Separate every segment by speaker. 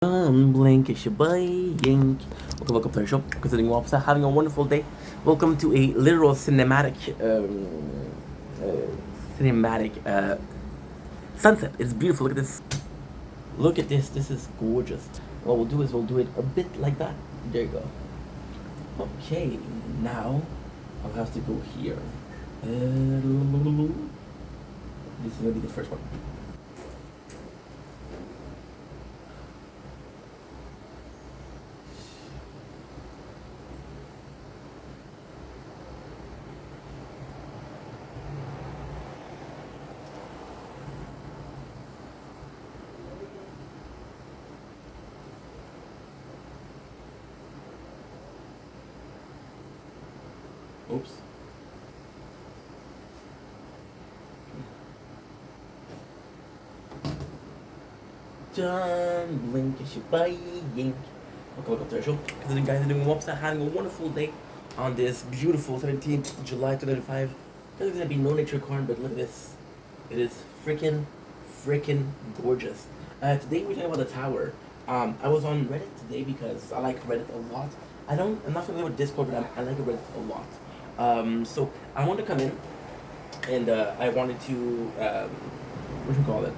Speaker 1: Blink, it's your boy Yink. Welcome to the show. Considering you all having a wonderful day. Welcome to a literal cinematic sunset. It's beautiful. Look at this. Look at this. This is gorgeous. What we'll do is we'll do it a bit like that. There you go. Okay, now I'll have to go here. This is gonna be the first one. Oops. Done. Blink, it's your boy Yink. Welcome to the show. Considering guys are doing whoops, having a wonderful day on this beautiful 17th July 2005. There's gonna be no nature corn, but look at this. It is freaking gorgeous. Today we're talking about the tower. I was on Reddit today because I like Reddit a lot. I'm not familiar with Discord, but I like Reddit a lot. So I wanted to come in and I wanted to what do you call it?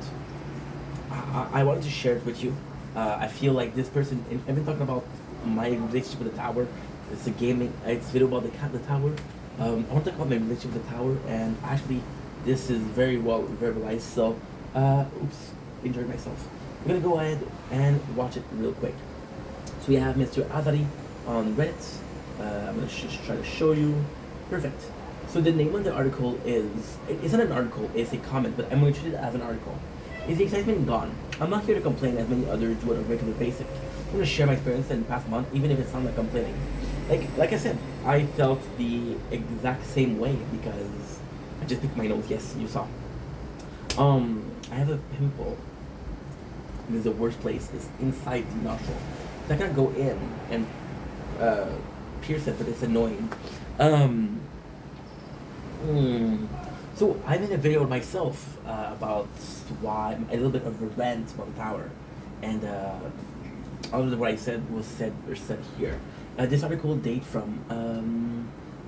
Speaker 1: I wanted to share it with you. I feel like this person. I've been talking about my relationship with the tower. It's a gaming. It's a video about the tower. I want to talk about my relationship with the tower, and actually, this is very well verbalized. So, oops, injured myself. I'm gonna go ahead and watch it real quick. So we have Mr. Azari on Reddit. I'm gonna just try to show you. Perfect. So the name of the article is, it isn't an article, it's a comment, but I'm going to treat it as an article. Is the excitement gone? I'm not here to complain as many others do on a regular basis. I'm going to share my experience in the past month, even if it sounds like complaining. Like I said, I felt the exact same way because I just picked my nose. Yes, you saw. I have a pimple. It is the worst place. It's inside the nostril. So I can go in and pierce it, but it's annoying. So I made a video with myself about why a little bit of a rant about the tower, and all of what I said was said here. This article date from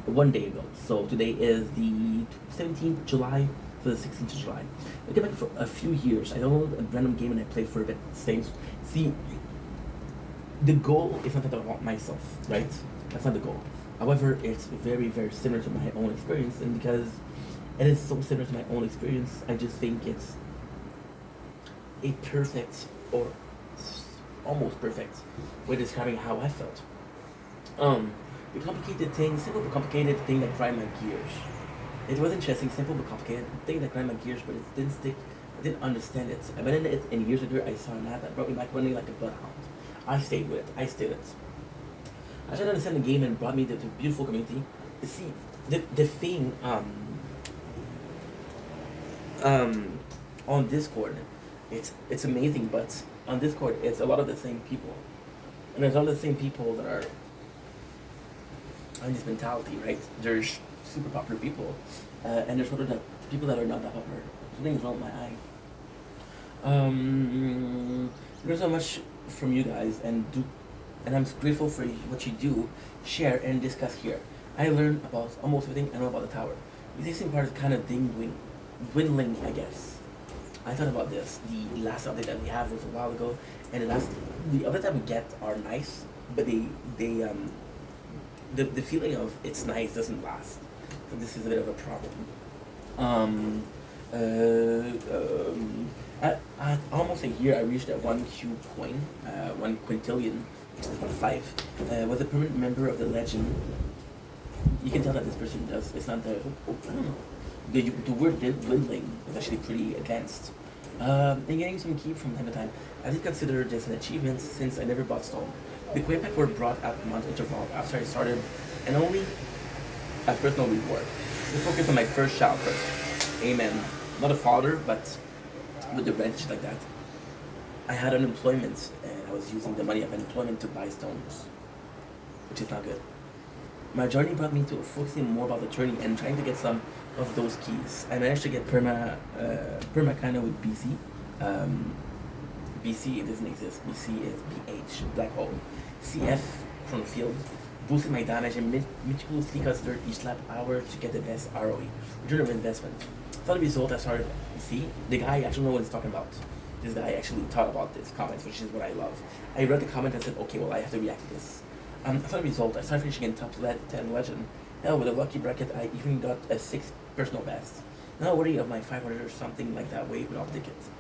Speaker 1: 1 day ago. So today is the 17th July to the 16th of July. I came back for a few years. I downloaded a random game and I played for a bit. See, the goal is not that I want myself, right? That's not the goal. However, it's very, very similar to my own experience, and because it is so similar to my own experience, I just think it's a perfect or almost perfect way of describing how I felt. The complicated thing, simple but complicated thing that grind my gears. It was interesting, simple but complicated thing that grind my gears, but it didn't stick. I didn't understand it. I abandoned it, and years later I saw an ad that brought me back running like a bloodhound. I stayed with it. I stayed it. I tried to understand the game and brought me to a beautiful community. See, the thing on Discord, it's amazing, but on Discord it's a lot of the same people, and there's a lot of the same people that are on this mentality, right? There's super popular people, and there's other people that are not that popular. Something's wrong with my eye. There's so much from you guys, and I'm grateful for what you do, share, and discuss here. I learned about almost everything I know about the tower. The existing part is kind of dwindling, I guess. I thought about this. The last update that we have was a while ago, and the updates that we get are nice, but the feeling of it's nice doesn't last. So this is a bit of a problem. At almost a year, I reached that 1 coin, 1 quintillion, which is about 5. Was a permanent member of the legend. You can tell that this person does. It's not the. I don't know. The word dwindling is actually pretty advanced. And getting some keep from time to time. I did consider this an achievement since I never bought stone. The Quaypack were brought at month interval after I started, and only as personal reward. To focus on my first child first. Amen. Not a father, but with the rent shit like that. I had unemployment, and I was using the money of unemployment to buy stones, which is not good. My journey brought me to focusing more about the journey and trying to get some of those keys. I managed to get perma kind of with BC, BC, it doesn't exist. BC is BH, black hole. CF, chronofield, boosting my damage and meticulously considered each lap hour to get the best ROE, return of investment. So the result, I started, see, the guy actually know what he's talking about. This guy actually thought about this comments, which is what I love. I read the comment and said, okay, well, I have to react to this. I saw the result, I started finishing in top 10 legend. Hell, with a lucky bracket, I even got a 6 personal best. Not worthy of my 500 or something like that wave without tickets.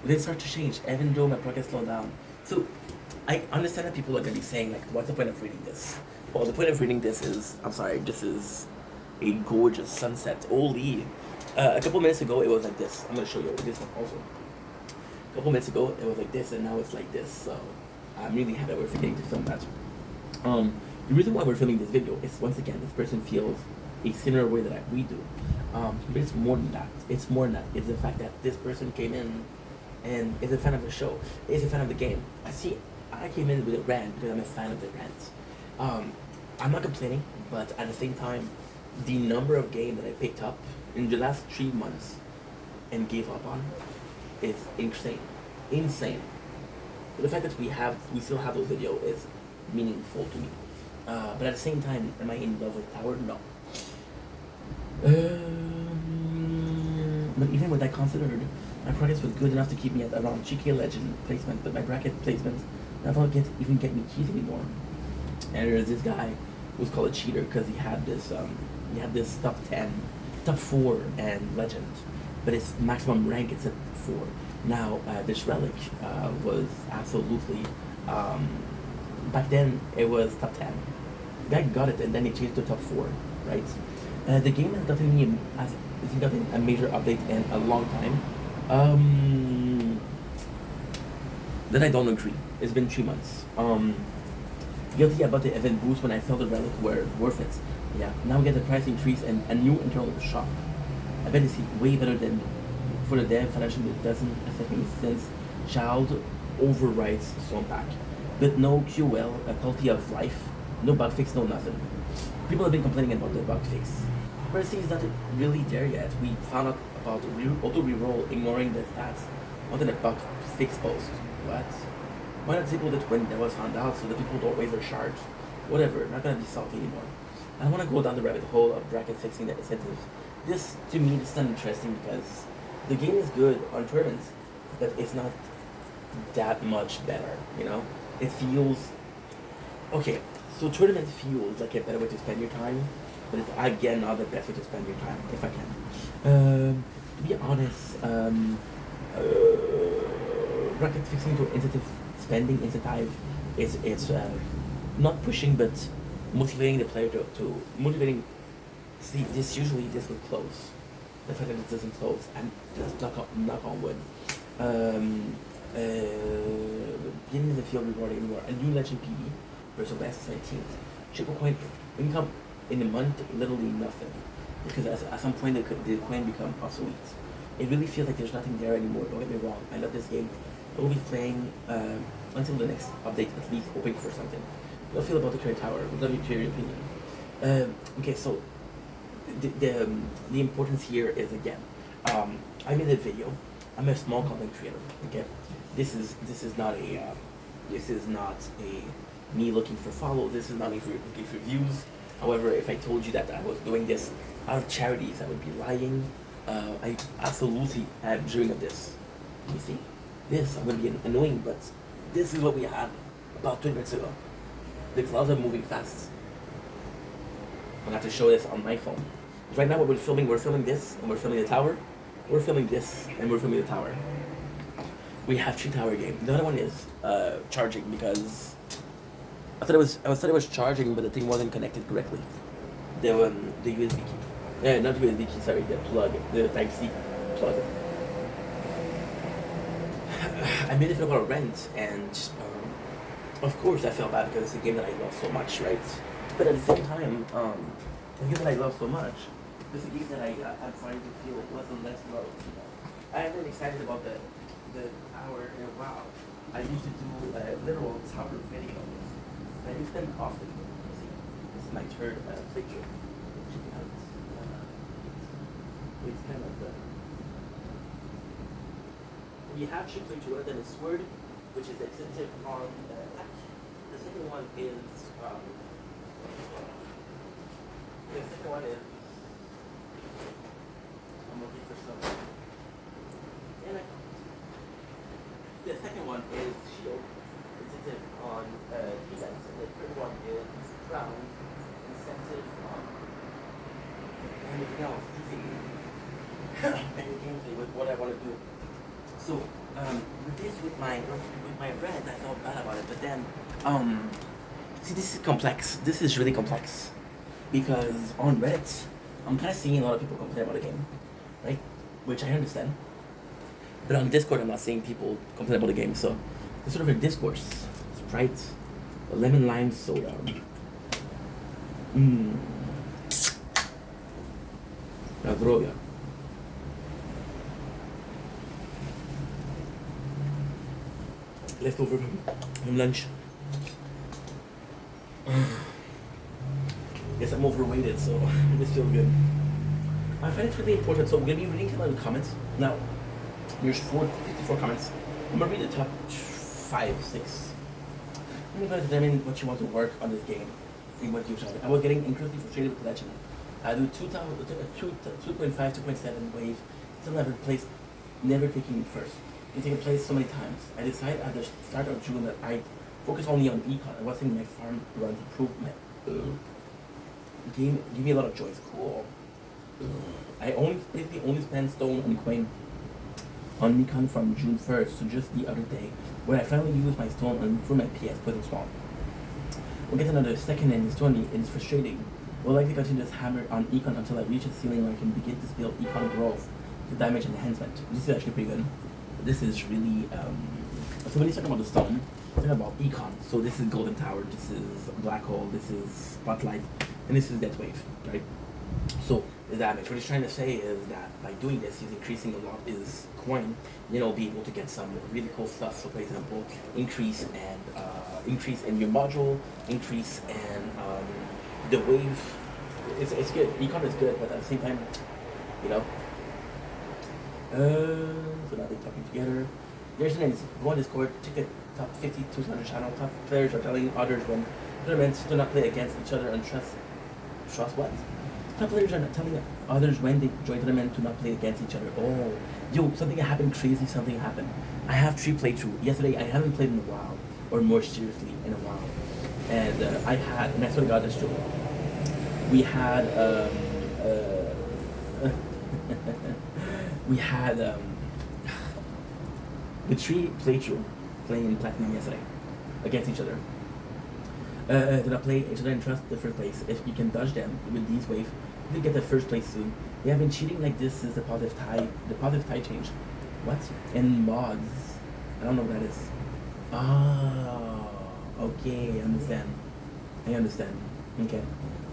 Speaker 1: Then start to change, even though my progress slowed down. So, I understand that people are going to be saying, like, what's the point of reading this? Well, the point of reading this is, I'm sorry, this is a gorgeous sunset. Holy. A couple minutes ago, it was like this. I'm going to show you this one also. A couple minutes ago, it was like this, and now it's like this. So, I'm really happy that we're getting to film that. The reason why we're filming this video is, once again, this person feels a similar way that we do. But it's more than that. It's more than that. It's the fact that this person came in and is a fan of the show, is a fan of the game. I came in with a rant because I'm a fan of the rant. I'm not complaining, but at the same time, the number of games that I picked up in the last 3 months and gave up on is insane. Insane. But the fact that we still have those videos is meaningful to me. But at the same time, am I in love with Tower? No. But even with that considered, my progress was good enough to keep me at around GK Legend placement, but my bracket placement never even get me keys anymore. And there's this guy who's called a cheater because he had this top 10, top 4 and Legend, but his maximum rank is at 4. Now this relic was absolutely back then it was top 10. The guy got it and then he changed to top 4, right? The game has gotten a major update in a long time. That I don't agree. It's been 3 months. Guilty about the event boost when I felt the relic were worth it. Yeah, now we get the price increase and a new internal shock. I bet it's way better than for the dev financially. It doesn't affect me since child overrides Swamp Pack. But no QL, a quality of life, no bug fix, no nothing. People have been complaining about the bug fix. Mercy is not really there yet. We found out about auto reroll ignoring the stats onto the bug fix post. What? Why not disable it when that was found out so that people don't raise their charge? Whatever, not gonna be salty anymore. I don't wanna go down the rabbit hole of bracket fixing the incentives. This to me is not interesting because the game is good on tournaments, but it's not that much better, you know? It feels okay, so tournament feels like a better way to spend your time, but it's again not the best way to spend your time, if I can. To be honest, bracket fixing to incentive spending incentive is not pushing but motivating the player to motivating. See, this would close. The fact that it doesn't close, and just knock on wood. Giving the field reward anymore. A new legend PD versus best 19th. Triple coin income in a month, literally nothing. Because at some point the coin become obsolete. It really feels like there's nothing there anymore. Don't get me wrong. I love this game. I will be playing until the next update, at least hoping for something. What do you feel about the current tower? Would love to hear your opinion. Okay, so the importance here is again, I made a video. I'm a small content creator. Okay, this is not a me looking for follow. This is not me looking for views. However, if I told you that I was doing this out of charities, I would be lying. I absolutely am dreaming of this. You see, this I'm gonna be annoying, but this is what we had about 20 minutes ago. The clouds are moving fast. I'm gonna have to show this on my phone. Right now, what we're filming this, and we're filming the tower. We're filming this, and we're filming the tower. We have 3 tower game. The other one is charging because I thought it was charging, but the thing wasn't connected correctly. The USB key. Not the USB key. Sorry, the plug, the Type C plug. I made it feel about rent, and of course I felt bad because it's a game that I love so much, right? But at the same time, the game that I love so much, this is a game that I'm starting to feel less and less love. You know? I have been excited about the tower in a while. I used to do literal tower videos. I use them often. See, this is my third playthrough. Check it out. It's kind of we have ship play two, one of them is Sword, which is extensive on attack. The second one is the second one is I'm looking for some. And the second one is Shield, incentive on defense, and the third one is Crown, incentive on anything else, any gameplay with what I want to do. So with my red, I felt bad about it, but then see, this is complex. This is really complex because on Reddit, I'm kind of seeing a lot of people complain about the game, right? Which I understand. But on Discord, I'm not seeing people complain about the game. So it's sort of a discourse, Sprite, a lemon lime soda. La droga. Leftover from lunch. Guess I'm overweighted, so this feels good. I find it really important, so we're gonna be reading some of the comments. Now, there's 54 comments. I'm gonna read the top 5, 6. I'm gonna determine what you want to work on this game. And what you shall. I was getting incredibly frustrated with Legend. I do 2.5, 2.7 wave. Still never taking first. It's taken place so many times. I decided at the start of June that I focus only on econ. I wasn't my farm run improvement. Game give me a lot of joy. It's cool. I basically only spent stone and coin on econ from June 1st to just the other day, when I finally used my stone and for my PS Puzzle Swamp. We'll get another second and it's frustrating. We'll likely continue this hammer on econ until I reach a ceiling where I can begin to build econ growth to damage enhancement. This is actually pretty good. This is really so when you talk about the stone, talk about econ. So this is Golden Tower, this is Black Hole, this is Spotlight, and this is Death Wave, right? So the damage. What he's trying to say is that by doing this, he's increasing a lot his coin. Be able to get some really cool stuff. So, for example, increase in your module, increase in the wave. It's good. Econ is good, but at the same time, so now they're talking together. There's an go on Discord. Check the top 52 on the channel. Top players are telling others when tournaments do not play against each other and trust what? Top players are not telling others when they join tournament to not play against each other. Oh, yo, something happened crazy. Something happened. I have 3 playthrough. Yesterday, I haven't played in a while, or more seriously in a while. And and I swear to God, that's true. We had the 3 playthrough playing Platinum yesterday against each other. Do not play each other and trust the first place. If you can dodge them with these waves, you'll get the first place soon. They have been cheating like this since the positive tie change. What? And mods. I don't know what that is. Okay, I understand. Okay.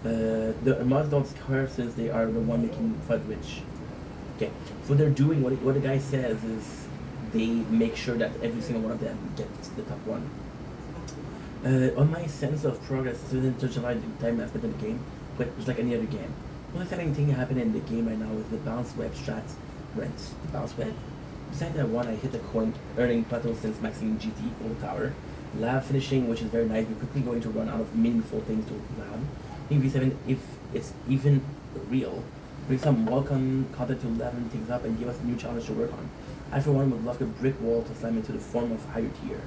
Speaker 1: The mods don't care since they are the one making FUD rich. Okay. So they're doing what the guy says is they make sure that every single one of them gets the top one. On my sense of progress, it didn't touch a lot of time I spent in the game, but it's like any other game. The only exciting thing happening in the game right now is the bounce web strat rents. The bounce web. Besides that one, I hit the coin earning plateau since maxing GT Old Tower. Lab finishing, which is very nice. We're quickly going to run out of meaningful things to lab. King V7, if it's even real, bring some welcome content to level things up and give us a new challenge to work on. I for one would love a brick wall to slam into the form of higher tier.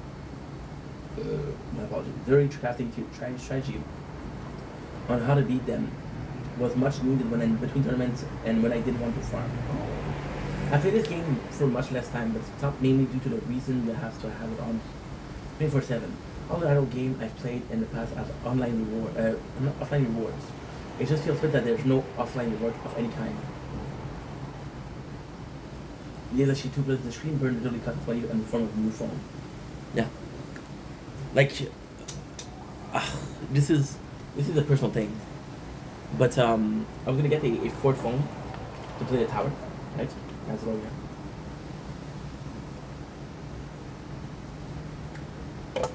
Speaker 1: My apologies. Dirty crafting strategy on how to beat them was much needed when in between tournaments and when I didn't want to farm. I played this game for much less time, but stopped mainly due to the reason we have to have it on 24/7. All the idle game I've played in the past have offline rewards. It just feels weird that there's no offline reward of any kind. Yes, actually, too, but the screen burn literally cut value in the form of a new phone. Yeah. Like, this is a personal thing. But I was gonna get a 4th phone to play the tower, right? That's all.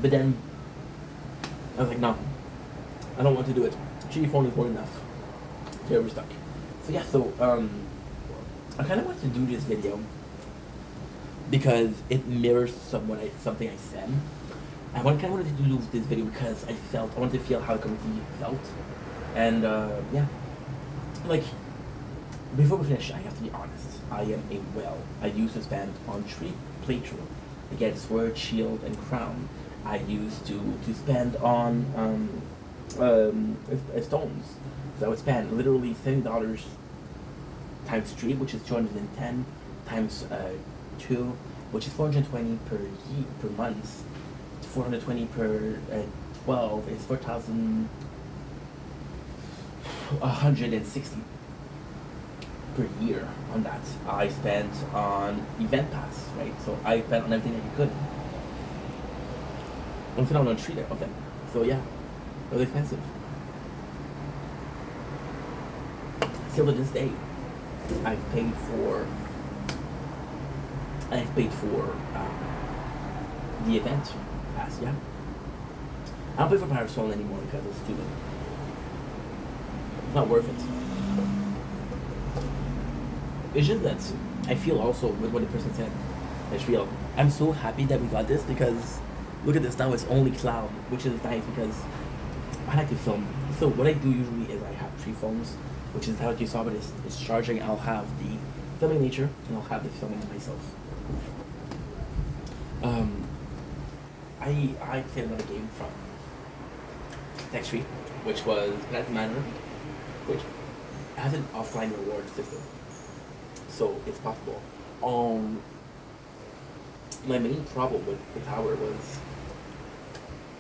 Speaker 1: But then I was like, no, I don't want to do it. 3 phone is more enough. So we're stuck. So yeah, I kind of want to do this video because it mirrors something I said. I kind of wanted to do this video because I wanted to feel how the community felt, and yeah, like before we finish, I have to be honest. I am a whale. I used to spend on tree playthrough to get sword, shield, and crown. I used to spend on stones. So I would spend literally $70 times 3, which is 210, times 2, which is 420 per month. 420 per 12 is 4,160 per year on that. I spent on event pass, right? So I spent on everything that you could. I'm spending on 3 of them. So yeah, it was expensive. Still to this day, I've paid for the event pass. Yeah, I don't pay for Power Stone anymore because it's stupid. It's not worth it. It's just that I feel also with what the person said. It's real. I'm so happy that we got this because look at this now. It's only cloud, which is nice because I like to film. So what I do usually is I have 3 phones, which is how you saw it is charging. I'll have the filming nature and I'll have the filming myself. I played another game from Text Tree, which was Planet Manor, which has an offline reward system, so it's possible. My main problem with the tower was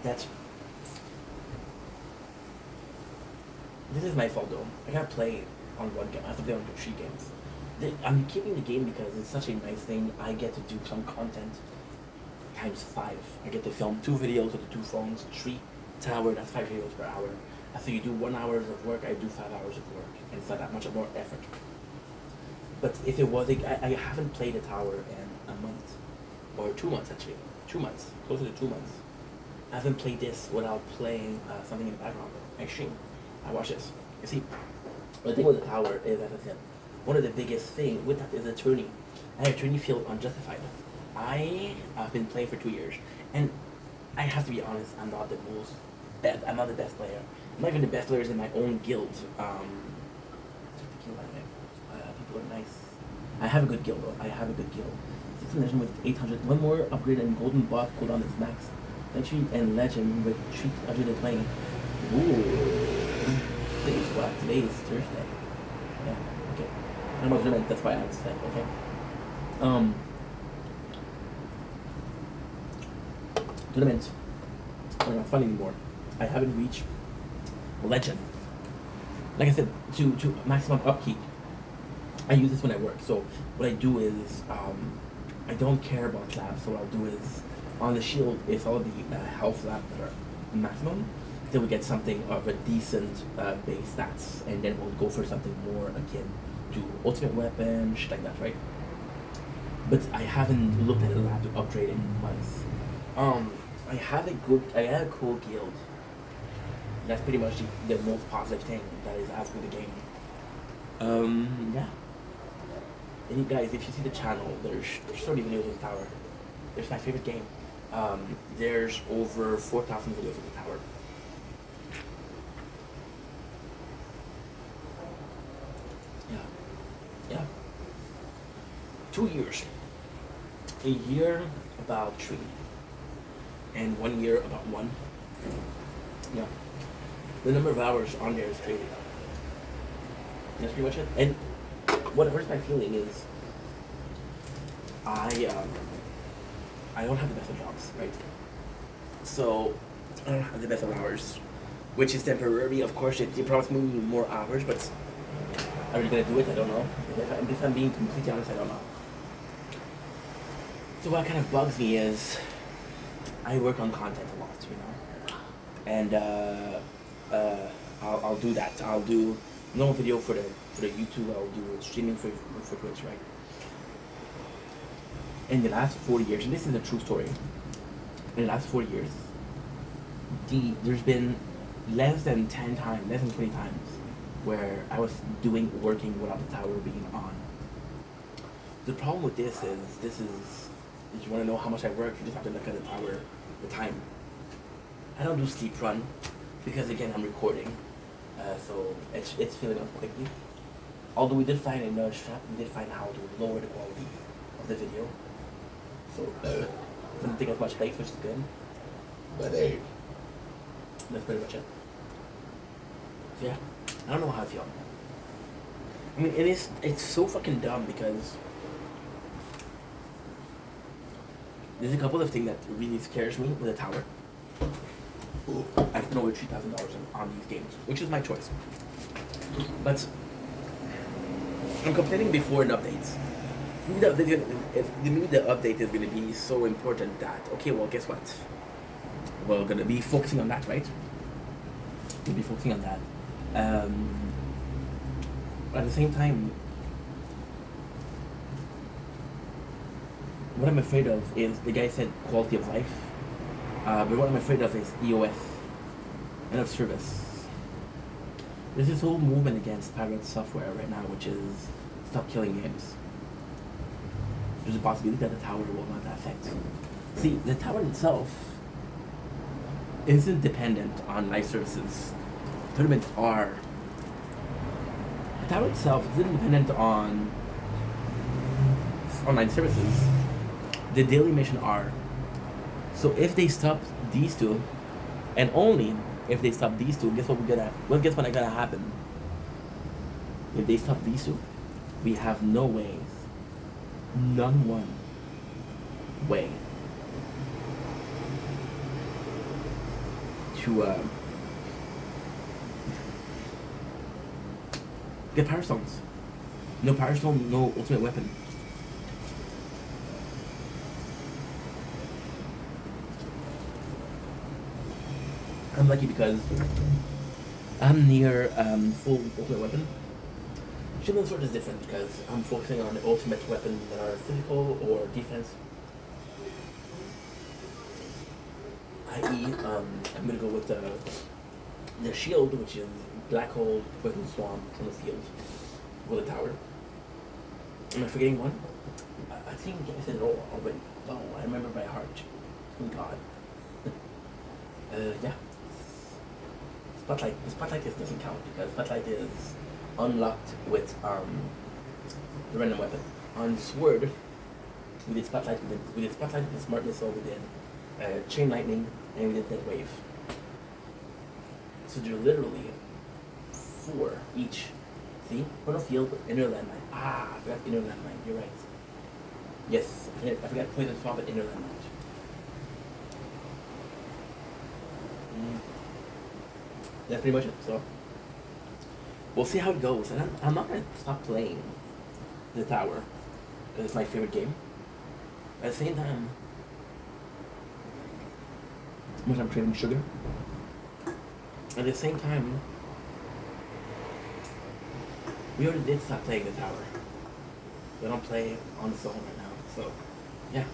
Speaker 1: that this is my fault though. I can't play on one game. I have to play on 3 games. I'm keeping the game because it's such a nice thing. I get to do some content times 5. I get to film 2 videos with the 2 phones, 3 tower, that's 5 videos per hour. After you do 1 hour of work, I do 5 hours of work. And it's not that much more effort. But if it was, I haven't played a tower in a month. Or 2 months actually. 2 months. Closer to 2 months. I haven't played this without playing something in the background. I stream. I watch this. You see, the thing with the tower is, as I said, one of the biggest thing with that is attorney. And attorney feel unjustified. I have been playing for 2 years, and I have to be honest. I'm not the best player. I'm not even the best players in my own guild. People are nice. I have a good guild though. I have a good guild. 6 legend with 800. One more upgrade and golden bot cooldown is max. Entry and legend with 320. Ooh. Today's what? Today is Thursday. Yeah. Okay. I'm not gonna. That's why I was saying. Okay. Tournament. I'm not fun anymore. I haven't reached legend. Like I said, to maximum upkeep. I use this when I work. So what I do is I don't care about labs. So what I'll do is on the shield, if all the health labs are maximum, then we get something of a decent base stats, and then we'll go for something more akin to ultimate weapon, shit like that, right? But I haven't looked at a lab to upgrade in months. I had a cool guild. That's pretty much the most positive thing that is after the game. Yeah. And you guys, if you see the channel, there's 30 videos of the tower. There's my favorite game. There's over 4,000 videos of the tower. Yeah. 2 years. A year about 3. And 1 year about 1. Yeah. The number of hours on there is crazy. That's pretty much it. And what hurts my feeling is I don't have the best of jobs, right? So I don't have the best of hours, which is temporary. Of course, it promised me more hours, but are we gonna do it? I don't know. If I'm being completely honest, I don't know. So what kind of bugs me is I work on content a lot, you know, and I'll do that. I'll do normal video for the YouTube. I'll do streaming for Twitch, right? In the last 4 years, and this is a true story. In the last 4 years, there's been less than 10 times, less than 20 times, where I was working without the tower being on. The problem with this is If you want to know how much I work, you just have to look at the hour, the time. I don't do sleep run because again I'm recording, so it's filling up quickly. Although we did find a nudge strap, we did find how to lower the quality of the video, so didn't take as much space, which is good. But hey, that's pretty much it. So yeah, I don't know how I feel. I mean, it's so fucking dumb because there's a couple of things that really scares me with the tower. I can over $3,000 on these games, which is my choice. But I'm complaining before an update. Maybe the update is going to be so important that, okay, well, guess what? We're going to be focusing on that, right? We'll be focusing on that. At the same time, what I'm afraid of is, the guy said quality of life, but what I'm afraid of is EOS, end of service. There's this whole movement against pirate software right now, which is stop killing games. There's a possibility that the tower will not affect. See, the tower itself isn't dependent on live services. Tournaments are. The tower itself isn't dependent on online services. The daily mission are. So if they stop these two, and only if they stop these two, guess what guess what's gonna happen? If they stop these two, we have no way, none one way to get Power Stones. No Power Stone, no ultimate weapon. I'm lucky because I'm near full ultimate weapon. Shielding Sword is different because I'm focusing on ultimate weapons that are physical or defense. I.e., I'm gonna go with the shield, which is Black Hole, Poison Swamp from the field, with a tower. Am I forgetting one? I think I said it all already. Oh, I remember by heart. Oh God. Yeah. Spotlight. The Spotlight doesn't count because Spotlight is unlocked with the random weapon. On Sword, we did Spotlight. We did Spotlight with the Smart Missile. We did Chain Lightning, and we did Dead Wave. So there are literally 4 each. See? Portal Field, Inner Landmine. Ah, I forgot Inner Landmine. You're right. Yes, I forgot Poison Swamp and Inner Landmine. That's pretty much it. So we'll see how it goes. And I'm not gonna stop playing the tower because it's my favorite game. At the same time, when I'm craving sugar. At the same time, we already did stop playing the tower. We don't play on the zone right now. So yeah.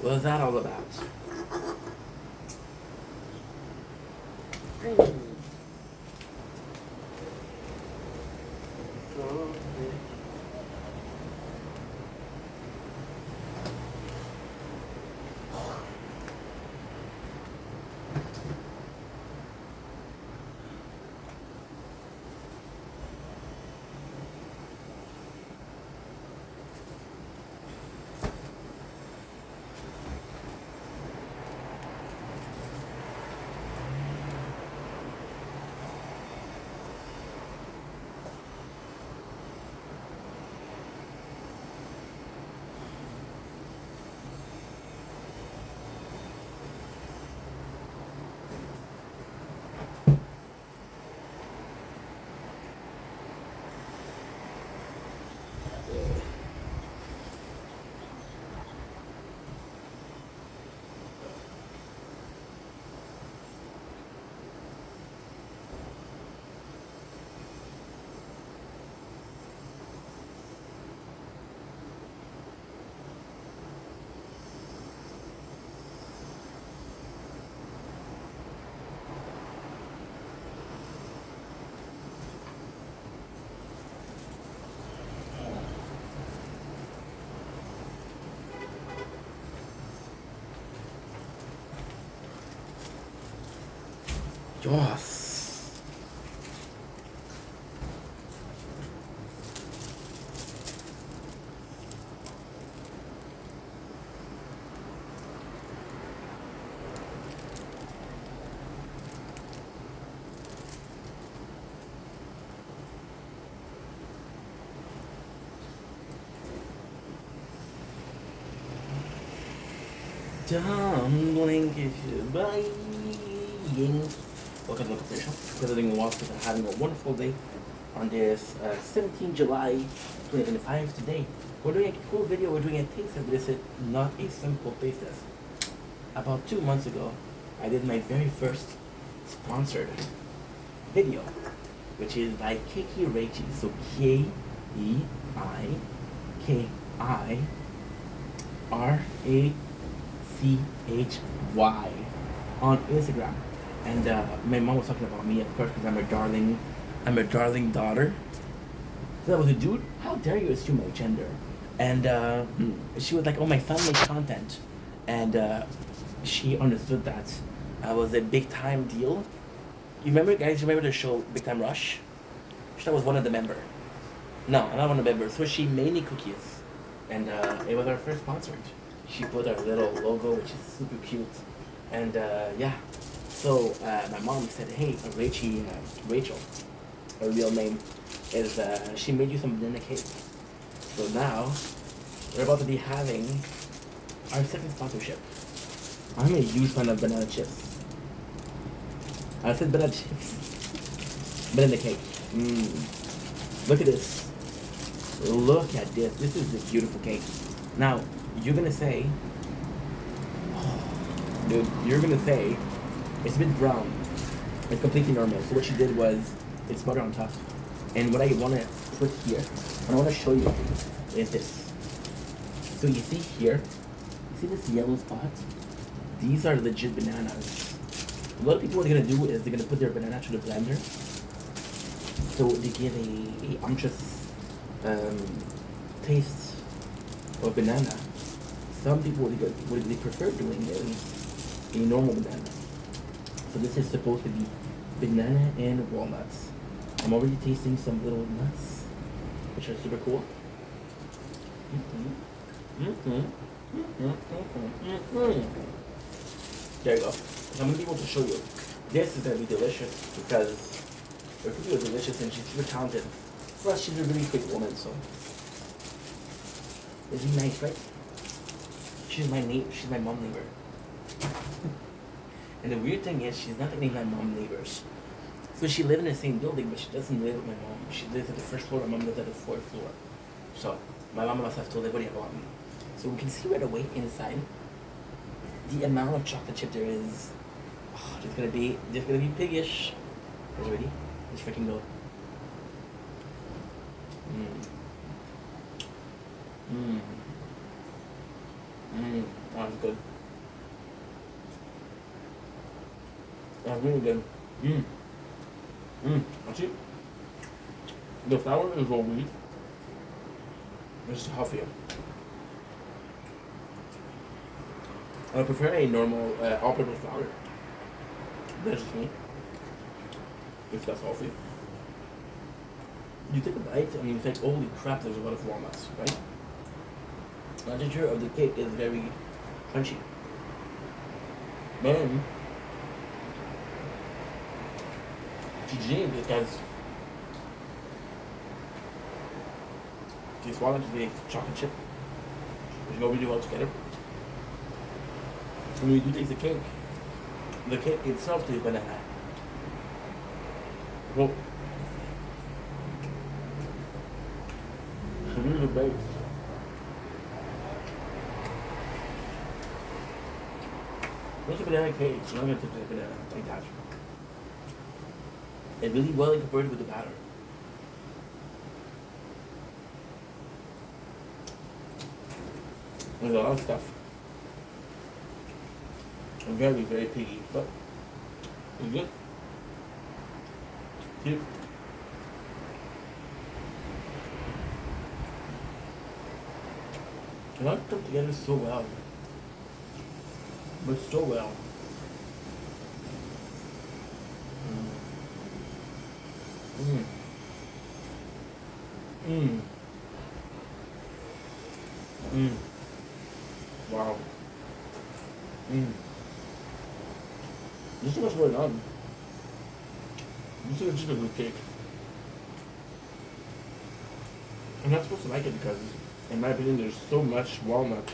Speaker 1: What was that all about? Yes. Dumbling is buying. Welcome to the official. Visiting Washington, having a wonderful day on this 17 July 2025. Today, we're doing a cool video. We're doing a taste test. This is not a simple taste test. About 2 months ago, I did my very first sponsored video, which is by Kiki Reichi. So KEIKIRACHY on Instagram. And my mom was talking about me, of course, because I'm a darling daughter. So that was a dude. How dare you assume my gender? And she was like, "Oh, my son makes content," and she understood that I was a big time deal. You remember, guys? Remember the show Big Time Rush? That was one of the members. No, not one of the members. So she made me cookies, and it was our first sponsor. She put our little logo, which is super cute, and yeah. So my mom said, "Hey, Rachel, her real name is she made you some banana cake." So now we're about to be having our second sponsorship. I'm a huge fan of banana chips. I said banana chips, banana cake. Look at this. Look at this. This is the beautiful cake. Now you're gonna say, dude, you're gonna say. It's a bit brown. It's completely normal. So what she did was, it's butter on top. And what I want to put here, what I want to show you is this. So you see here, you see this yellow spot? These are legit bananas. A lot of people what they're going to do is they're going to put their banana to the blender. So they give a unctuous taste of banana. Some people, what they prefer doing is a normal banana. So this is supposed to be banana and walnuts. I'm already tasting some little nuts, which are super cool. There you go. I'm gonna be able to show you. This is gonna be delicious because her cookie was delicious and she's super talented. Plus, she's a really quick woman, so isn't he nice, right? She's my mom neighbor. And the weird thing is, she's not any of my mom neighbors. So she lives in the same building, but she doesn't live with my mom. She lives at the first floor, my mom lives at the fourth floor. So my mom must have told everybody about me. So we can see right away inside the amount of chocolate chip there is. Oh, just gonna be piggish. Are you ready? Let's freaking go. Oh, that's good. That's really good. Actually, the flour is whole wheat. It's healthier. I prefer a normal all-purpose flour. That's just me. If that's healthy. You take a bite and you think, holy crap, there's a lot of walnuts, right? The texture of the cake is very crunchy. Then, Gene, this guy's these walnuts with a chocolate chip, which go really well together. When you do taste the cake itself tastes banana. Well, it's a really good base. What's a banana cake? So I'm going to take the banana like that. It's really well incorporated with the batter. There's a lot of stuff. I'm very, very piggy, but it's good. See? It all comes together so well. But so well. Mm. Mm. Mm. Wow. Mm. This is what's going on. This is just a good cake. I'm not supposed to like it because, in my opinion, there's so much walnut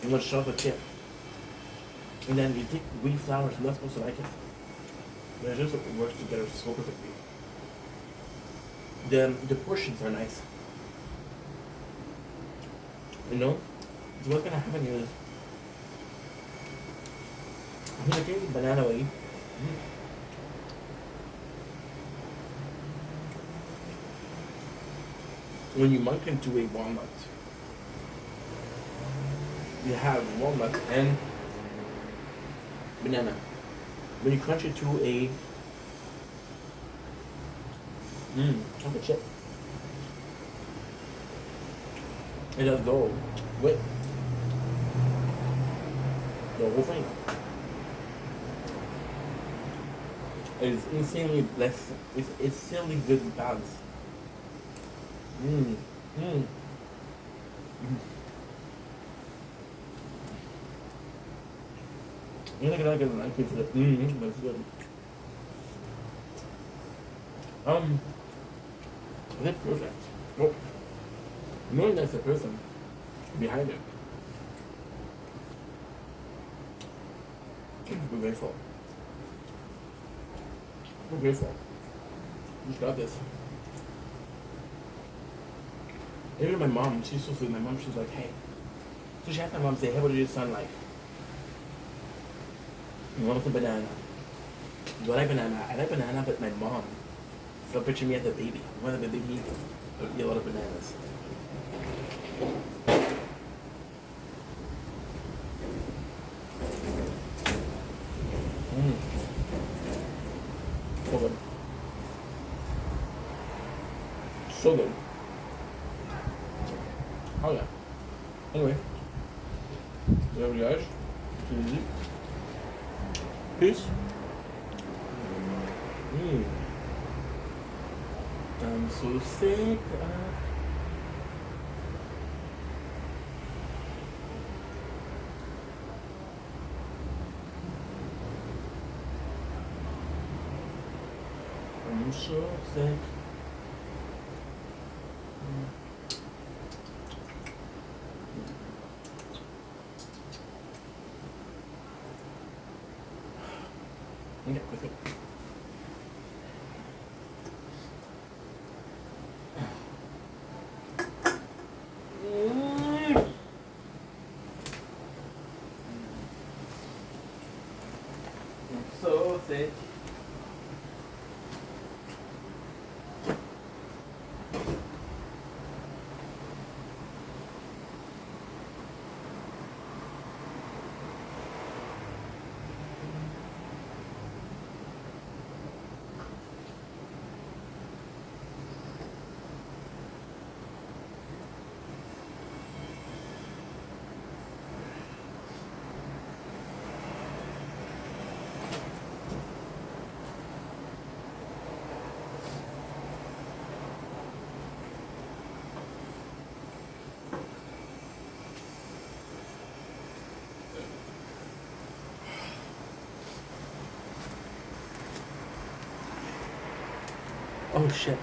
Speaker 1: and much chocolate chip. And then you take wheat flour, so I'm not supposed to like it. But it just works together so perfectly. The portions are nice. You know? So what's gonna happen is I'm gonna take the banana away. When you munk into a walnut, you have walnut and banana. When you crunch it to a chocolate chip, it does go with the whole thing. It's insanely less. It's insanely good balance. Mmm. Mmm. I think I get a nice piece of it. That's good. I think perfect. Well, knowing that's the person behind it, we're grateful. We're grateful. We got this. Even my mom, she's so sweet. My mom, she's like, hey. So she asked my mom, say, hey, what did your son like? You want some banana? Do I like banana? I like banana, but my mom, so picture me as a baby. When I'm a baby, I eat a lot of bananas. So good. So good. Oh yeah. Anyway, there we are. Too easy. Peace. I'm so sick. I'm so sick. Yeah, quick. I'm so sick. Oh shit.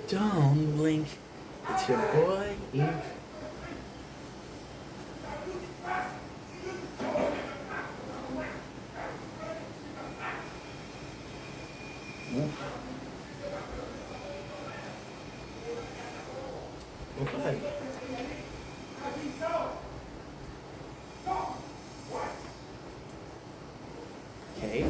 Speaker 1: Don't blink. It's your boy Eve. What's that? Okay.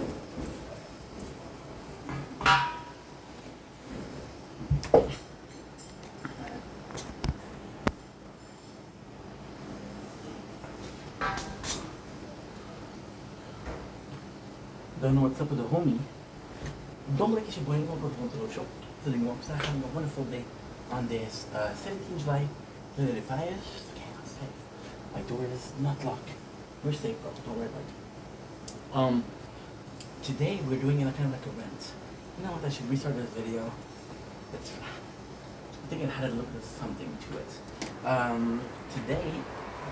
Speaker 1: Don't know what's up with the homie. Don't like your boy over to the show. So so having a wonderful day on this 17th July 2025. Okay, let's say my door is not locked. We're safe, bro. Don't worry about it. Today we're doing a kind of like a rant. You know what? I should restart this video. It's, I think it had a little bit of something to it. Today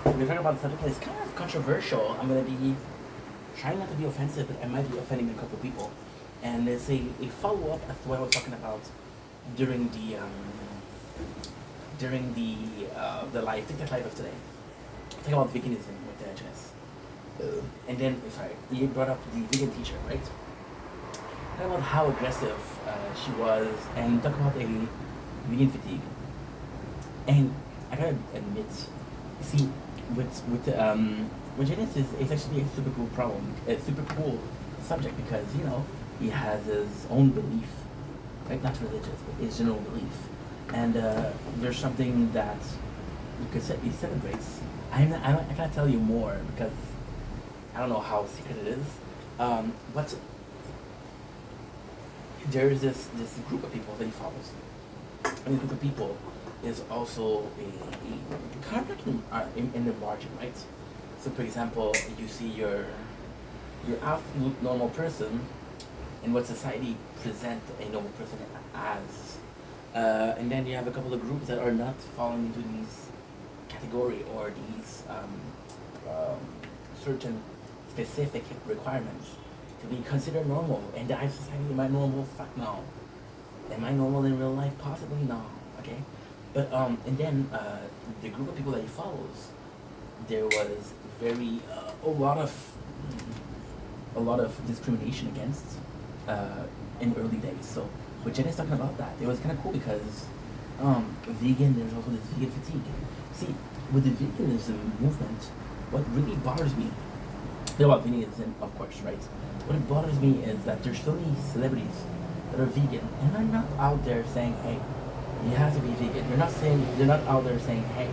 Speaker 1: we're talking about something that's kind of controversial. I'm gonna be trying not to be offensive, but I might be offending a couple of people. And it's a follow-up as to what I was talking about during the live TikTok live of today. Talking about veganism with Jess. And then, sorry, you brought up the vegan teacher, right? Talk about how aggressive she was, and talk about a vegan fatigue. And I gotta admit, see, with Janice is actually a super cool problem, a super cool subject, because you know he has his own belief, right? Not religious, but his general belief, and there's something that you could say he celebrates. I can't tell you more because I don't know how secret it is, but there is this group of people that he follows, and this group of people is also a kind of like in the margin, right? So, for example, you see your absolute normal person, and what society present a normal person as, and then you have a couple of groups that are not falling into these category or these certain specific requirements to be considered normal. And the high society, am I normal? Fuck no. Am I normal in real life? Possibly no. Okay, but and then the group of people that he follows, there was very a lot of discrimination against in early days. So when Jen is talking about that, it was kind of cool because vegan, there's also this vegan fatigue. See, with the veganism movement, what really bothers me about veganism, of course, right? What bothers me is that there's so many celebrities that are vegan, and they're not out there saying, "Hey, you have to be vegan." They're not out there saying, "Hey,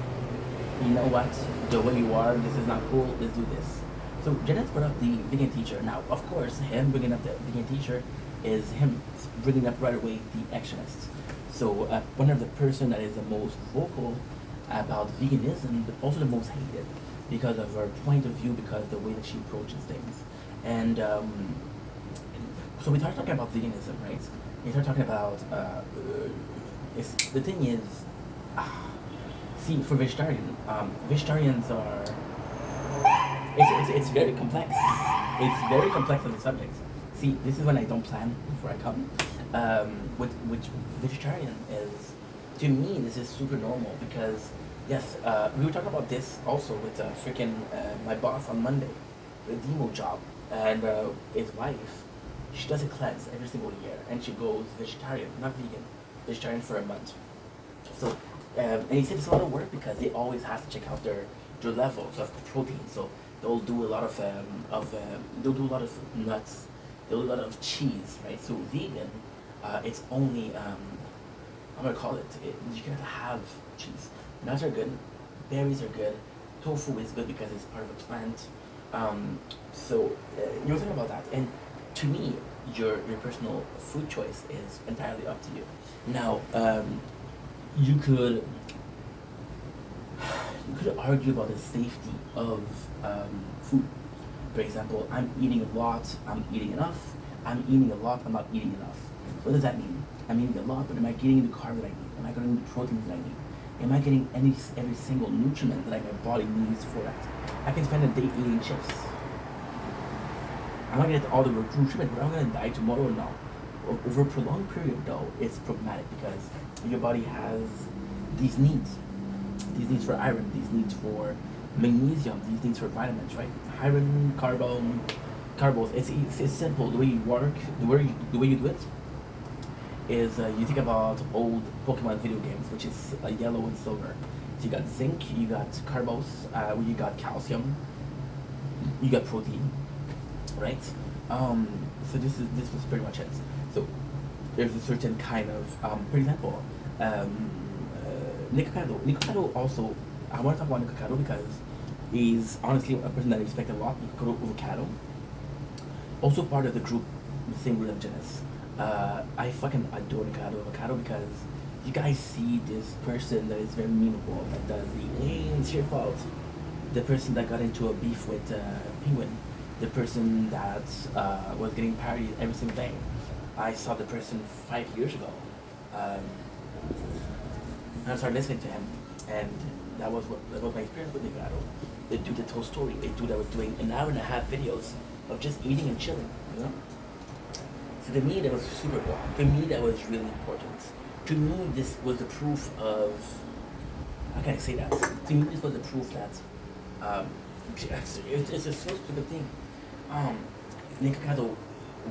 Speaker 1: you know what? The way you are, this is not cool. Let's do this." So Janet brought up the vegan teacher. Now, of course, him bringing up the vegan teacher is him bringing up right away the actionists. So one of the person that is the most vocal about veganism, but also the most hated because of her point of view, because of the way that she approaches things. And so we start talking about veganism, right? We start talking about the thing is, see, for vegetarians are, it's very complex. It's very complex as a subject. See, this is when I don't plan before I come. Which vegetarian is, to me, this is super normal because, yes, we were talking about this also with freaking my boss on Monday, the demo job, and his wife, she does a cleanse every single year, and she goes vegetarian, not vegan, vegetarian for a month. So, and he said it's a lot of work because they always have to check out their levels of protein. So they'll do a lot of they'll do a lot of nuts, they'll do a lot of cheese, right? So vegan, it's only I'm gonna call it. You can't have cheese. Nuts are good, berries are good, tofu is good because it's part of a plant. So you're thinking about that, and to me, your personal food choice is entirely up to you. Now, you could argue about the safety of food. For example, I'm eating a lot, I'm eating enough. I'm eating a lot, I'm not eating enough. What does that mean? I'm eating a lot, but am I getting the carb that I need? Am I getting the proteins that I need? Am I getting every single nutriment that my body needs for that? I can spend a day eating chips. I'm not gonna get all the nutriment, but I'm gonna die tomorrow now. Over a prolonged period, though, it's problematic because your body has these needs for iron, these needs for magnesium, these needs for vitamins, right? Iron, carbs. It's simple. The way you work, the way you do it, is you think about old Pokemon video games, which is yellow and silver. So you got zinc, you got carbos, you got calcium, you got protein, right? So this was pretty much it. So there's a certain kind of, for example, Nikocado. Nikocado also, I want to talk about Nikocado because he's honestly a person that I respect a lot. Nikocado Avocado, also part of the group, the same group of genus. I fucking adore Nikocado Avocado because you guys see this person that is very memeable, that does the it's your fault. The person that got into a beef with Penguin, the person that was getting parodied every single day. I saw the person 5 years ago. And I started listening to him, and that was my experience with Nicaragua. The dude that told story, a dude that was doing an hour and a half videos of just eating and chilling, you know. So to me, that was super cool. To me, that was really important. To me, this was the proof of, how can I say that? To me, this was the proof that it's a so stupid thing. Nikocado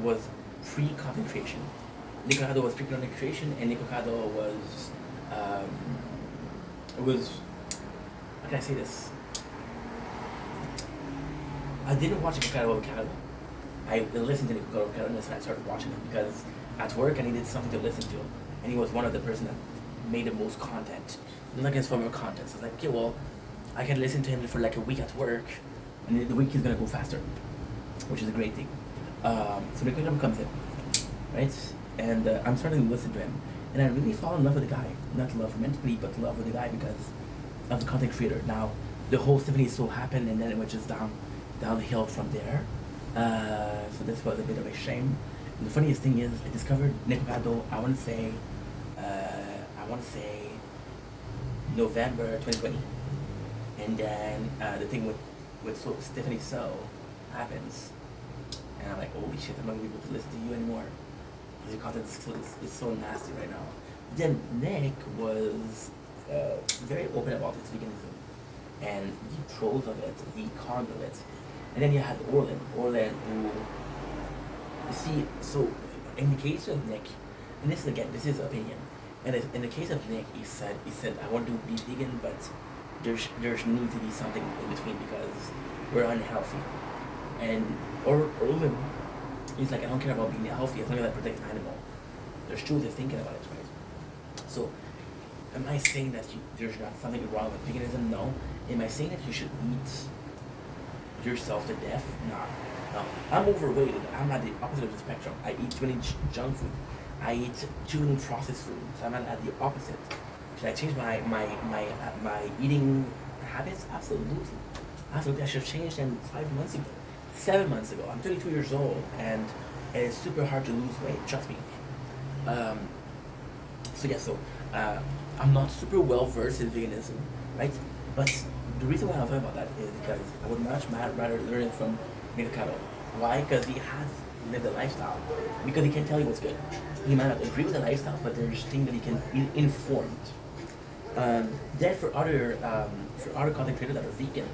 Speaker 1: was pre-content creation. Nikocado was pre-content creation, and Nikocado was how can I say this? I didn't watch Nikocado Avocado. I listened to Nikocado Avocado, and I started watching him because at work I needed something to listen to, and he was one of the person that made the most content. I'm not against former content, so I was like, okay, well, I can listen to him for like a week at work, and then the week is gonna go faster, which is a great thing. So Nikocado comes in, right? And I'm starting to listen to him, and I really fall in love with the guy. Not love romantically, but love with the guy because of the content creator. Now, the whole symphony so happened, and then it went just downhill from there. So this was a bit of a shame. And the funniest thing is, I discovered Nikocado. I want to say November 2020, and then the thing with Stephanie So happens, and I'm like, holy shit, I'm not gonna be able to listen to you anymore. Your content is so nasty right now. Then Nick was very open about his veganism, and he pros of it, he cons of it. And then you had Orlin who, you see, so in the case of Nick, and this is opinion, and in the case of Nick, he said I want to be vegan, but there's need to be something in between because we're unhealthy. And Orlin, he's like, I don't care about being healthy as long as I protect the animal. There's truth in thinking about it, right? So, am I saying that there's not something wrong with veganism? No. Am I saying that you should eat yourself to death? No. I'm overweight. I'm at the opposite of the spectrum. I eat too many junk food. I eat too many processed food. So I'm at the opposite. Should I change my eating habits? Absolutely. I should have changed them 5 months ago. 7 months ago. I'm 32 years old, and it's super hard to lose weight. Trust me. I'm not super well versed in veganism, right? But the reason why I'm talking about that is because I would much rather learn it from Nikocado. Why? Because he has lived a lifestyle. Because he can tell you what's good. He might not agree with the lifestyle, but there's things that he can be informed. Then for other content creators that are vegan,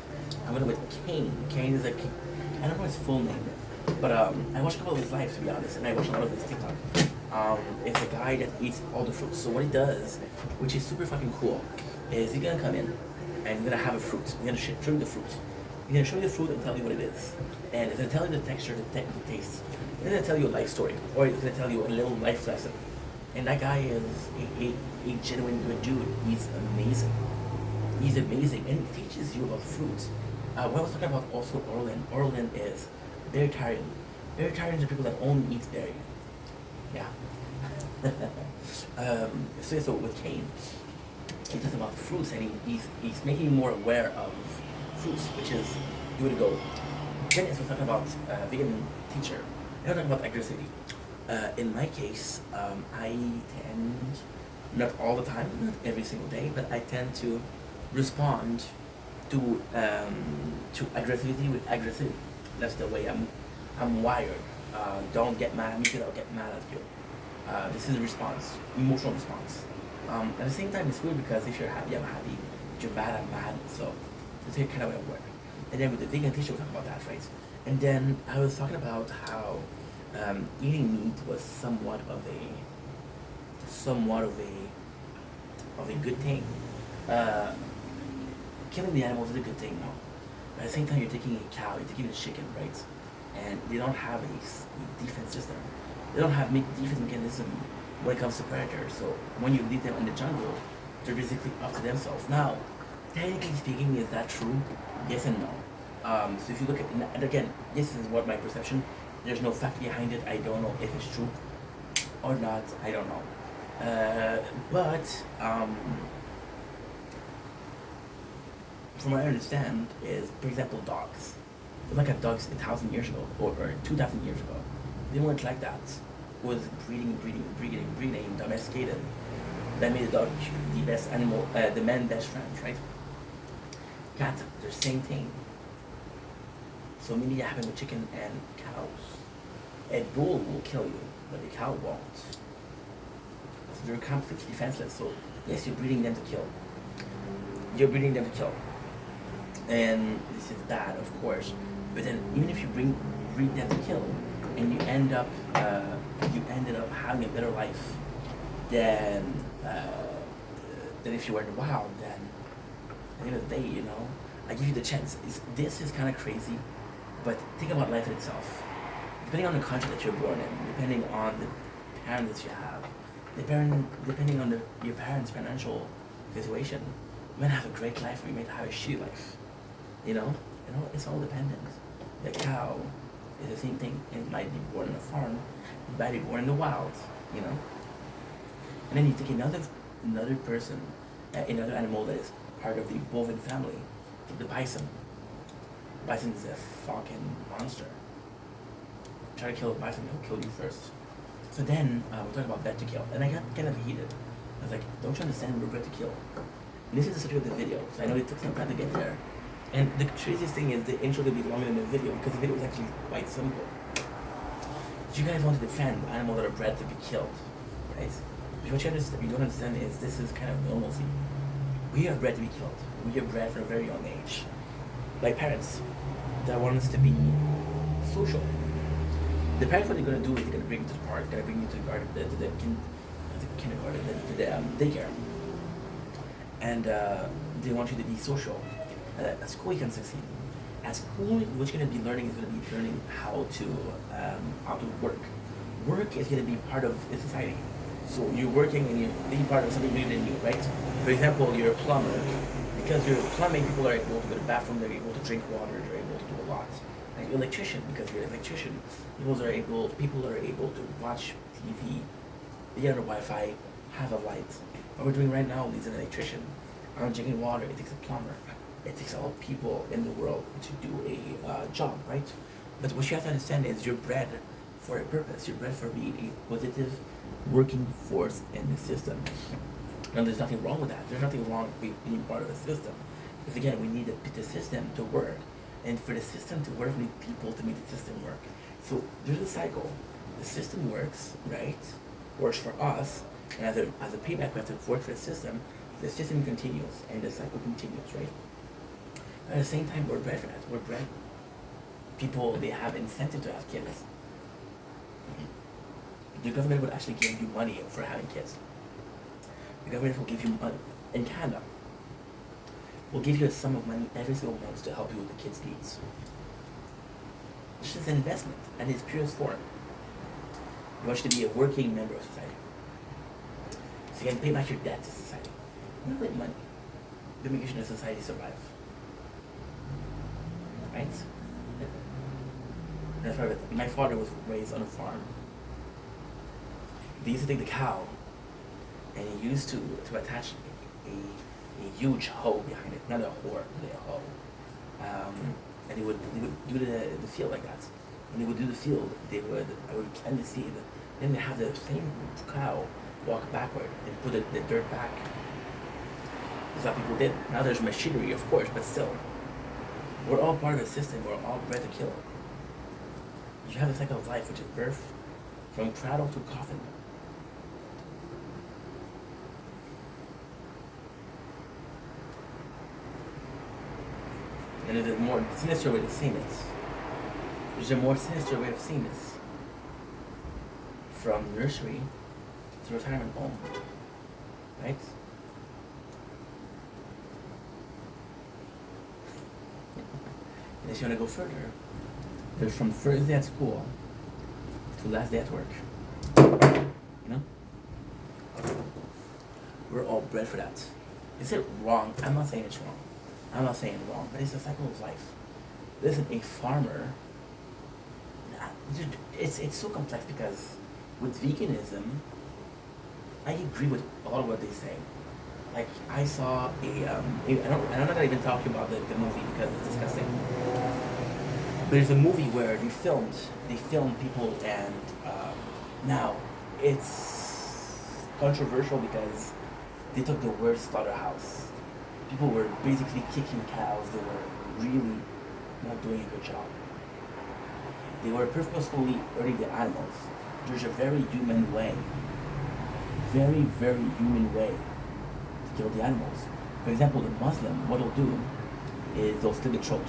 Speaker 1: I'm gonna with Kane. Kane is I don't know his full name, but I watched a couple of his lives, to be honest, and I watched a lot of his TikTok. It's a guy that eats all the fruits. So what he does, which is super fucking cool, is he's gonna come in and he's gonna have a fruit. He's gonna show you the fruit. He's gonna show you the fruit and tell you what it is. And he's gonna tell you the texture, the taste. He's gonna tell you a life story, or he's gonna tell you a little life lesson. And that guy is a genuine good dude. He's amazing. He's amazing, and he teaches you about fruits. When I was talking about also Orlin is vegetarian. Vegetarians are people that only eat berry. Yeah. So with Kane, he talks about fruits, and he's making you more aware of fruits, which is the way to go. Then as we're talking about vegan teacher, I'm talking about aggressivity. In my case, I tend, not all the time, not every single day, but I tend to respond to aggressivity with aggressivity. That's the way I'm wired. Don't get mad at me because I'll get mad at you. This is a response, emotional response. At the same time, it's weird because if you're happy, I'm happy. If you're mad, I'm mad. So it's kind of way of work. And then with the vegan teacher, we talk about that, right? And then I was talking about how eating meat was somewhat of somewhat of a good thing. Uh, Killing the animals is a good thing, no. But at the same time, you're taking a cow, you're taking a chicken, right? And they don't have a defense system. They don't have defense mechanism when it comes to predators. So when you leave them in the jungle, they're basically up to themselves. Now, technically speaking, is that true? Yes and no. So if you look at, and again, this is what my perception. There's no fact behind it. I don't know if it's true or not. I don't know. But from what I understand is, for example, dogs. Look at dogs 1,000 years ago or 2,000 years ago. They weren't like that. It was breeding, domesticated. That made the dog the best animal, the man's best friend, right? Cat, the same thing. So maybe it happened with chicken and cows. A bull will kill you, but a cow won't. So they're completely defenseless. So yes, you're breeding them to kill. You're breeding them to kill. And this is bad, of course. But then even if you breed them to kill, and you ended up having a better life than if you were in the wild, then at the end of the day, you know, I give you the chance. This is kind of crazy, but think about life in itself. Depending on the country that you're born in, depending on the parents you have, depending on your parents' financial situation, you might have a great life or you might have a shitty life. You know, it's all dependent. The cow is the same thing. It might be born in a farm, it might be born in the wild. You know, and then you take another person, another animal that is part of the bovine family, like the bison. Bison is a fucking monster. Try to kill a bison, he'll kill you first. So then we're talking about bred to kill, and I got kind of heated. I was like, don't you understand we're bred to kill? And this is the subject of the video, so I know it took some time to get there. And the craziest thing is the intro will be longer than the video because the video was actually quite simple. You guys want to defend animals that are bred to be killed, right? But what you don't understand is this is kind of normalcy. We are bred to be killed. We are bred from a very young age. Like parents that want us to be social. The parents, what they're going to do is they're going to bring you to the park, they're going to bring you to the garden, to the kindergarten, to the daycare. And they want you to be social. At school you can succeed. At school, what you're going to be learning is going to be learning how to work. Work is going to be part of a society. So you're working and you're being part of something bigger than you, right? For example, you're a plumber. Because you're plumbing, people are able to go to the bathroom, they're able to drink water, they're able to do a lot. Like you're an electrician, because you're an electrician. People are able to watch TV, be on the Wi-Fi, have a light. What we're doing right now is an electrician. I'm drinking water, it takes a plumber. It takes all people in the world to do a job, right? But what you have to understand is you're bred for a purpose. You're bred for being a positive working force in the system. And there's nothing wrong with that. There's nothing wrong with being part of a system. Because again, we need the system to work. And for the system to work, we need people to make the system work. So there's a cycle. The system works, right? Works for us. And as a payback, we have to work for the system. The system continues, and the cycle continues, right? At the same time, we're bred for that. We're bred. People, they have incentive to have kids. The government would actually give you money for having kids. The government will give you money. In Canada, will give you a sum of money every single month to help you with the kids' needs. This is an investment, and its purest form. You want you to be a working member of society. So you can pay back your debt to society. Not with money. The making of society survive. Right? That's part of it. My father was raised on a farm. They used to take the cow, and he used to attach a huge hoe behind it, not a whore, but a hoe. And they would do the field like that. When they would do the field, I would plant the seed. Then they have the same cow walk backward and put the dirt back. That's what people did. Now there's machinery, of course, but still. We're all part of a system. We're all bred to kill. You have the cycle of life, which is birth, from cradle to coffin. And there's a more sinister way to see this. There's a more sinister way of seeing this. From nursery It's a retirement home, right? And if you want to go further, there's from first day at school to last day at work. You know? We're all bred for that. Is it wrong? I'm not saying it's wrong. I'm not saying wrong, but it's a cycle of life. Listen, a farmer, it's so complex because with veganism, I agree with a lot of what they say. Like I saw I'm not gonna even talk about the movie because it's disgusting. But there's a movie where they filmed people and now it's controversial because they took the word slaughterhouse. People were basically kicking cows. They were really not doing a good job. They were purposefully hurting the animals. There's a very human way, very, very human way to kill the animals. For example, the Muslim, what they'll do is they'll slit the throat.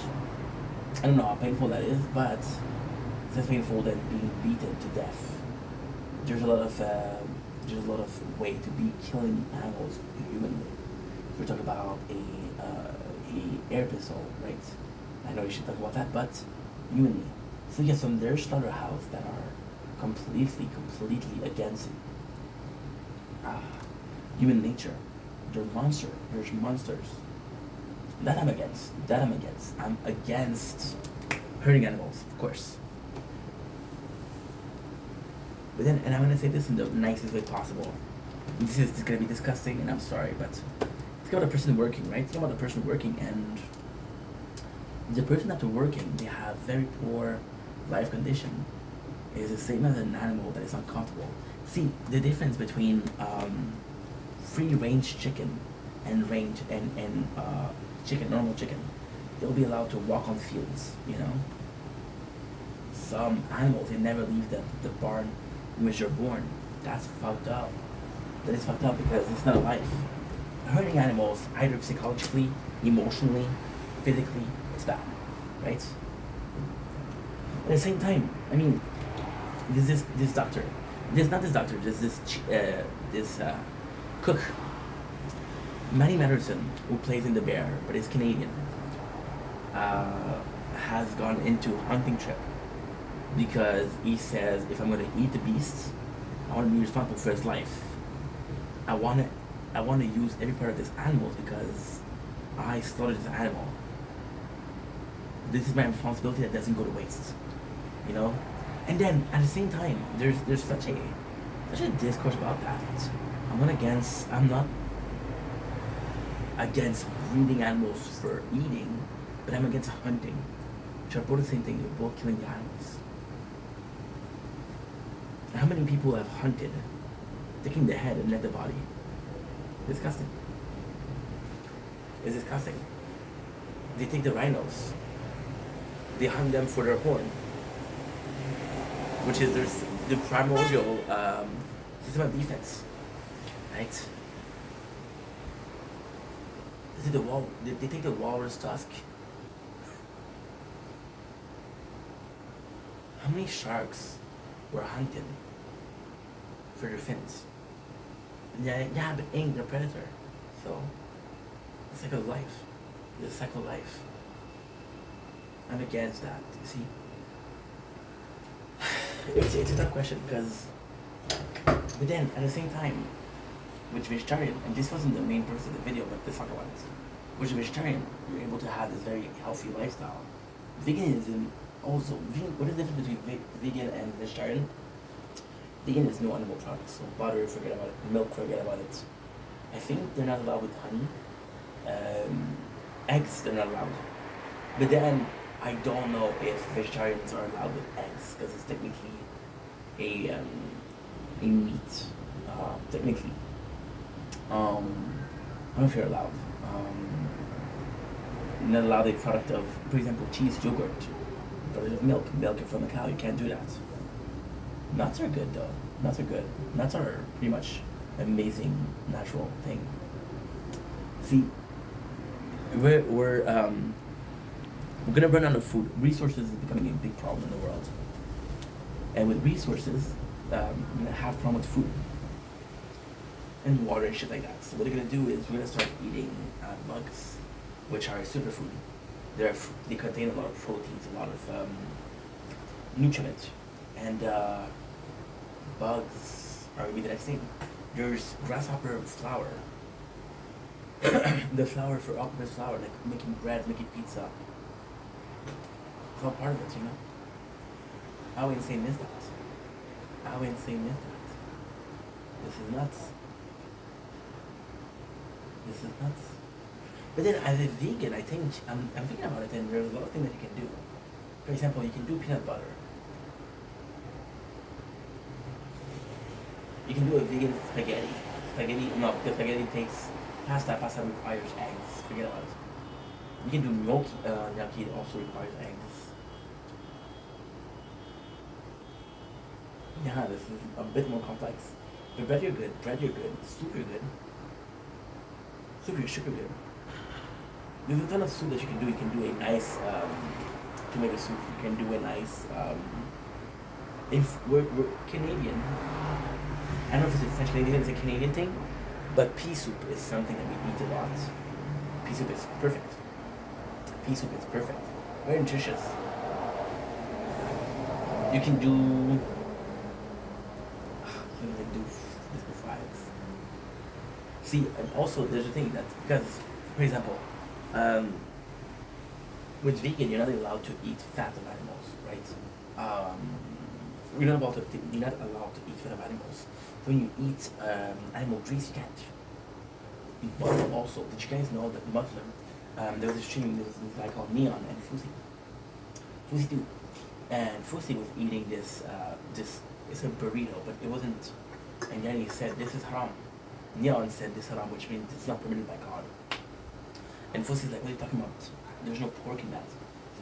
Speaker 1: I don't know how painful that is, but it's less painful than being beaten to death. There's a lot of way to be killing animals humanly. We're talking about a air pistol, right? I know you should talk about that, but humanly. So yes, some there's slaughterhouse that are completely against human nature. There's monsters. That I'm against. I'm against hurting animals, of course. But then, and I'm gonna say this in the nicest way possible. This is gonna be disgusting, and I'm sorry, but think about a person working, right? Think about the person working, and the person after working, they have very poor life condition. Is the same as an animal that is uncomfortable. See the difference between free range chicken and normal chicken. They'll be allowed to walk on fields, you know. Some animals, they never leave the barn in which they're born. That's fucked up. That is fucked up because it's not a life. Hurting animals, either psychologically, emotionally, physically, it's bad, right? At the same time, I mean, there's this doctor. There's not this doctor. There's this cook, Matty Matterson, who plays in The Bear, but is Canadian. Has gone into hunting trip because he says, if I'm going to eat the beast, I want to be responsible for his life. I want to use every part of this animal because I slaughtered this animal. This is my responsibility that doesn't go to waste, you know. And then at the same time, there's such a discourse about that. I'm not against breeding animals for eating, but I'm against hunting. Which are both the same thing. You're both killing the animals. How many people have hunted, taking the head and let the body? Disgusting. It's disgusting. They take the rhinos. They hunt them for their horn, which is the primordial system of defense, right? They take the walrus tusk. How many sharks were hunted for their fins? Yeah, but ain't they're a predator. So, it's cycle of life. It's a cycle of life. I'm against that, you see? It's a tough question because, but then at the same time, with vegetarian, and this wasn't the main purpose of the video, but let's talk about it. With vegetarian, you're able to have this very healthy lifestyle. Veganism also, what is the difference between vegan and vegetarian? Vegan is no animal products, so butter, forget about it. Milk, forget about it. I think they're not allowed with honey. Eggs, they're not allowed. But then, I don't know if vegetarians are allowed with eggs, because it's technically a meat, technically. I don't know if you're allowed. You're not allowed a product of, for example, cheese, yogurt, product of milk from a cow. You can't do that. Nuts are good though. Nuts are good. Nuts are pretty much amazing natural thing. See, we're gonna run out of food. Resources is becoming a big problem in the world. And with resources, we're gonna have problem with food. and water and shit like that. So what they're gonna do is we're gonna start eating bugs, which are a superfood. They contain a lot of proteins, a lot of nutrients, and bugs are gonna be the next thing. There's grasshopper flour, the flour for octopus flour, like making bread, making pizza. It's all part of it, you know. How insane is that? How insane is that? This is nuts. This is nuts. But then as a vegan, I think, I'm thinking about it, and there's a lot of things that you can do. For example, you can do peanut butter. You can do a vegan spaghetti. No, the spaghetti takes pasta. Pasta requires eggs. Forget about it. You can do gnocchi. Gnocchi also requires eggs. Yeah, this is a bit more complex. But bread, you're good. Bread, you're good. Soup, you're good. Soup, you're super good. There's a ton of soup that you can do. You can do a nice tomato soup. You can do a nice. If we're Canadian, I don't know if it's French Canadian, it's a Canadian thing, but pea soup is something that we eat a lot. Pea soup is perfect. Pea soup is perfect. Very nutritious. You can do. You can do this with fries. See, and also there's a thing that because, for example, with vegan you're not allowed to eat fat of animals, right? You're not allowed to eat fat of animals. So when you eat animal grease, you can't eat butter. Also, did you guys know that Muslim? There was this guy called Neon and Fusi too, and Fusi was eating this it's a burrito, but it wasn't. And then he said, "This is haram." Neon said, "This is haram," which means it's not permitted by God. And Fusi's like, "What are you talking about? There's no pork in that.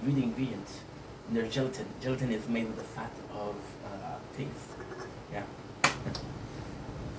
Speaker 1: Read the ingredients. And there's gelatin. Gelatin is made with the fat of pigs. Yeah."